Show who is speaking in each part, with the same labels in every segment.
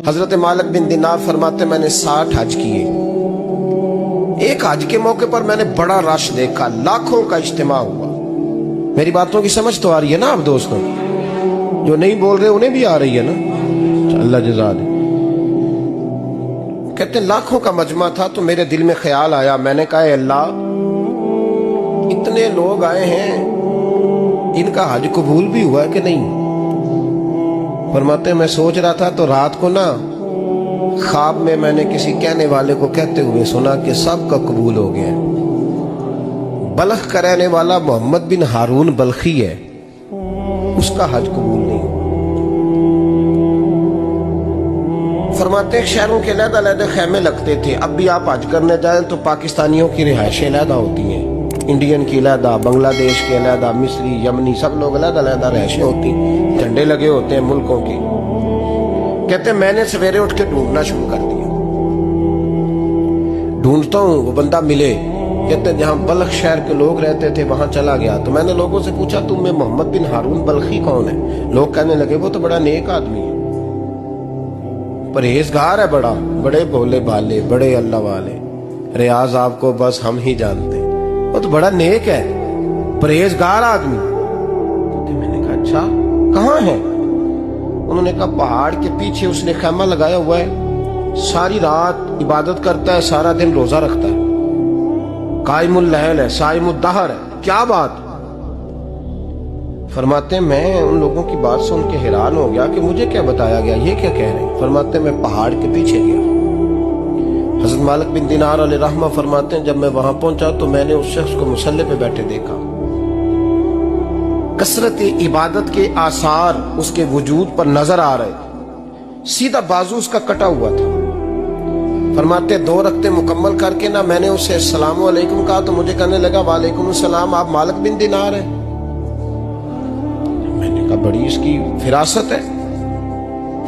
Speaker 1: حضرت مالک بن دینار فرماتے میں نے 60 حج کیے. ایک حج کے موقع پر میں نے بڑا رش دیکھا, لاکھوں کا اجتماع ہوا. میری باتوں کی سمجھ تو آ رہی ہے نا آپ دوستوں؟ جو نہیں بول رہے انہیں بھی آ رہی ہے نا؟ اللہ جزا دے. کہتے ہیں لاکھوں کا مجمع تھا تو میرے دل میں خیال آیا, میں نے کہا اے اللہ, اتنے لوگ آئے ہیں, ان کا حج قبول بھی ہوا ہے کہ نہیں؟ فرماتے ہیں میں سوچ رہا تھا تو رات کو نا خواب میں نے کسی کہنے والے کو کہتے ہوئے سنا کہ سب کا قبول ہو گیا. بلخ کا رہنے والا محمد بن ہارون بلخی ہے, اس کا حج قبول نہیں. فرماتے ہیں شہروں کے علیحدہ علیحدہ خیمے لگتے تھے. اب بھی آپ حج کرنے جائیں تو پاکستانیوں کی رہائشیں علیحدہ ہوتی ہیں, انڈین کی علیحدہ, بنگلہ دیش کے علیحدہ, مصری, یمنی, سب لوگ علیحدہ علیحدہ رہائشیں ہوتی ہیں, جھنڈے لگے ہوتے ہیں ملکوں کی. کہتے ہیں میں نے سویرے اٹھ کے ڈھونڈنا شروع کر دیا. ڈھونڈتا ہوں, وہ بندہ ملے. کہتے ہیں جہاں بلخ شہر کے لوگ رہتے تھے وہاں چلا گیا تو میں نے لوگوں سے پوچھا تم میں محمد بن ہارون بلخی کون ہے؟ لوگ کہنے لگے وہ تو بڑا نیک آدمی ہے, پرہیزگار ہے, بڑے بھولے بھالے, بڑے اللہ والے. ریاض آپ کو بس ہم ہی جانتے ہیں, وہ تو بڑا نیک ہے, پرہیزگار آدمی. میں نے کہا اچھا کہاں ہے؟ انہوں نے کہا پہاڑ کے پیچھے اس نے خیمہ لگایا ہوا ہے, ساری رات عبادت کرتا ہے, سارا دن روزہ رکھتا ہے, قائم اللیل ہے, صائم الدہر ہے. کیا بات؟ فرماتے ہیں میں ان لوگوں کی بات سن کے حیران ہو گیا کہ مجھے کیا بتایا گیا, یہ کیا کہہ رہے ہیں. فرماتے ہیں میں پہاڑ کے پیچھے گیا. حضرت مالک بن دینار علیہ رحمہ فرماتے ہیں جب میں وہاں پہنچا تو میں نے اس شخص کو مصلی پہ بیٹھے دیکھا. کثرت عبادت کے آثار اس کے وجود پر نظر آ رہے. سیدھا بازو اس کا کٹا ہوا تھا. فرماتے 2 رکعتیں مکمل کر کے نا میں نے اسے السلام علیکم کہا تو مجھے کہنے لگا وعلیکم السلام, آپ مالک بن دینار ہیں؟ میں نے کہا بڑی اس کی فراست ہے.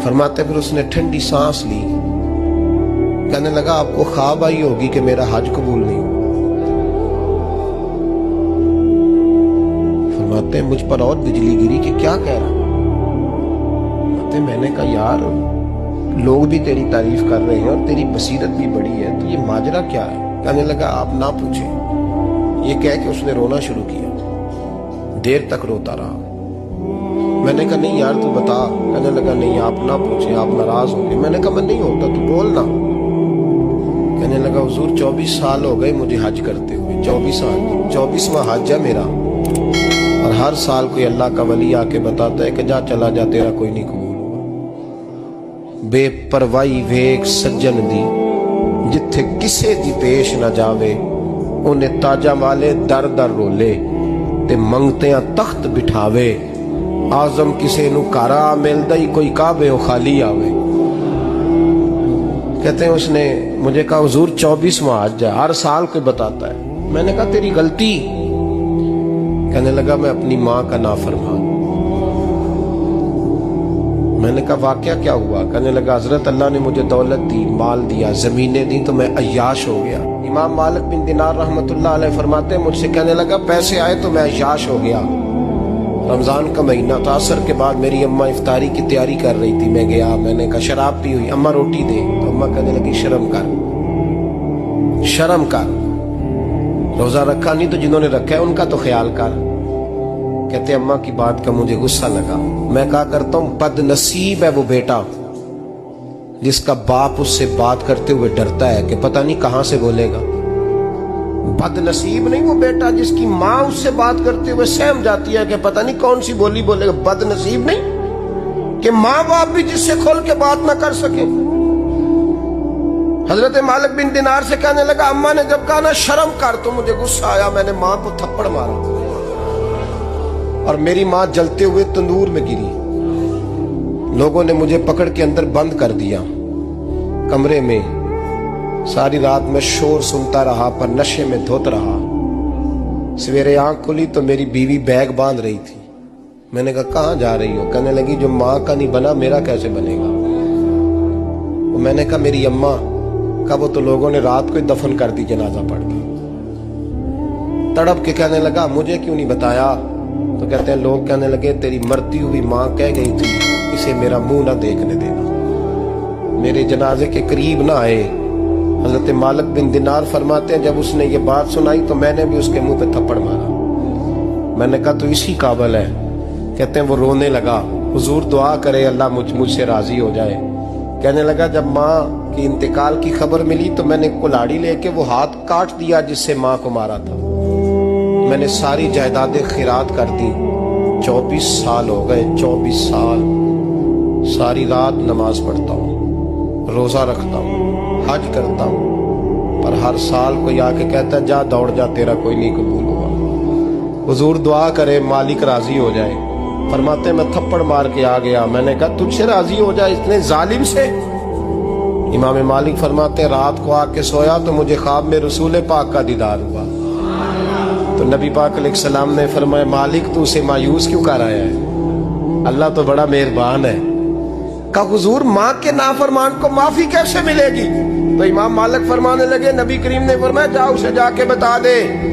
Speaker 1: فرماتے پھر اس نے ٹھنڈی سانس لی, کہنے لگا آپ کو خواب آئی ہوگی کہ میرا حج قبول نہیں. فرماتے مجھ پر اور بجلی گری کہ کیا کہہ رہا. فرماتے میں نے کہا یار لوگ بھی تیری تعریف کر رہے ہیں اور تیری بصیرت بھی بڑی ہے, تو یہ ماجرا کیا ہے؟ کہنے لگا آپ نہ پوچھیں. یہ کہہ کے اس نے رونا شروع کیا, دیر تک روتا رہا. میں نے کہا نہیں یار تو بتا. کہنے لگا نہیں آپ نہ پوچھیں, آپ ناراض ہوں گے. میں نے کہا میں نہیں ہوتا, تو بولنا. کہنے لگا حضور 24 سال ہو گئے مجھے حج کرتے ہوئے, 24 سال, 24واں حج ہے میرا, اور ہر سال کوئی اللہ کا ولی آ کے بتاتا ہے کہ جا چلا جا تیرا کوئی نہیں قبول. بے پروائی ویک سجن دی جتھے کسے دی پیش نہ جاوے, انہیں تاجہ والے در در رولے تے منگتیاں تخت بٹھاوے. آزم کسے نو کارا ملدا ہی کوئی کعبے و خالی آوے. کہتے ہیں اس نے مجھے کہا حضور 24واں حج ہے, ہر سال کوئی بتاتا ہے. میں نے کہا تیری غلطی. کہنے لگا میں اپنی ماں کا نافرمان. میں نے کہا واقعہ کیا ہوا؟ کہنے لگا حضرت اللہ نے مجھے دولت دی, مال دیا, زمینیں دی تو میں عیاش ہو گیا. امام مالک بن دینار رحمت اللہ علیہ فرماتے ہیں مجھ سے کہنے لگا پیسے آئے تو میں عیاش ہو گیا. رمضان کا مہینہ تھا, عصر کے بعد میری اماں افطاری کی تیاری کر رہی تھی, میں گیا. میں نے کہا شراب پی ہوئی, اماں روٹی دے. تو اماں کہنے لگی شرم کر, شرم کر, روزہ رکھا نہیں تو جنہوں نے رکھا ہے ان کا تو خیال کر. کہتے اماں کی بات کا مجھے غصہ لگا. میں کہا کرتا ہوں بد نصیب ہے وہ بیٹا جس کا باپ اس سے بات کرتے ہوئے ڈرتا ہے کہ پتہ نہیں کہاں سے بولے گا. بد نصیب نہیں وہ بیٹا جس کی ماں اس سے بات کرتے ہوئے سہم جاتی ہے کہ پتہ نہیں کون سی بولی بولے گا. بد نصیب نہیں کہ ماں باپ بھی جس سے کھول کے بات نہ کر سکے. حضرت مالک بن دینار سے کہنے لگا اماں نے جب کہا نا شرم کر تو مجھے غصہ آیا, میں نے ماں کو تھپڑ مارا اور میری ماں جلتے ہوئے تندور میں گری. لوگوں نے مجھے پکڑ کے اندر بند کر دیا کمرے میں. ساری رات میں شور سنتا رہا پر نشے میں دھوت رہا. سویرے آنکھ کھلی تو میری بیوی بیگ باندھ رہی تھی. میں نے کہا کہاں جا رہی ہو؟ کہنے لگی جو ماں کا نہیں بنا میرا کیسے بنے گا. میں نے کہا میری اماں کا وہ تو لوگوں نے رات کو ہی دفن کر دی جنازہ پڑھ کے. تڑپ کے کہنے لگا مجھے کیوں نہیں بتایا؟ تو کہتے ہیں لوگ کہنے لگے تیری مرتی ہوئی ماں کہہ گئی تھی اسے میرا منہ نہ دیکھنے دینا. میرے جنازے کے قریب نہ آئے. حضرت مالک بن دینار فرماتے ہیں جب اس نے یہ بات سنائی تو میں نے بھی اس کے منہ پہ تھپڑ مارا. میں نے کہا تو اسی قابل ہے. کہتے ہیں وہ رونے لگا, حضور دعا کرے اللہ مجھ سے راضی ہو جائے. کہنے لگا جب ماں کی انتقال کی خبر ملی تو میں نے کلاڑی لے کے وہ ہاتھ کاٹ دیا جس سے ماں کو مارا تھا. میں نے ساری جائیدادیں خیرات کر دی. 24 سال ہو گئے, 24 سال. ساری رات نماز پڑھتا ہوں, روزہ رکھتا ہوں, حج کرتا ہوں, پر ہر سال کوئی آ کے کہتا ہے جا دوڑ جا تیرا کوئی نہیں قبول ہوا. حضور دعا کرے مالک راضی ہو جائے. فرماتے میں تھپڑ مار کے آ گیا. میں نے کہا تجھ سے راضی ہو جائے اتنے ظالم سے. امام مالک فرماتے رات کو آ کے سویا تو مجھے خواب میں رسول پاک کا دیدار ہوا. تو نبی پاک علیہ السلام نے فرمایا مالک تو اسے مایوس کیوں کر آیا ہے, اللہ تو بڑا مہربان ہے. کہا حضور ماں کے نافرمان کو معافی کیسے ملے گی؟ تو امام مالک فرمانے لگے نبی کریم نے فرمایا جا اسے جا کے بتا دے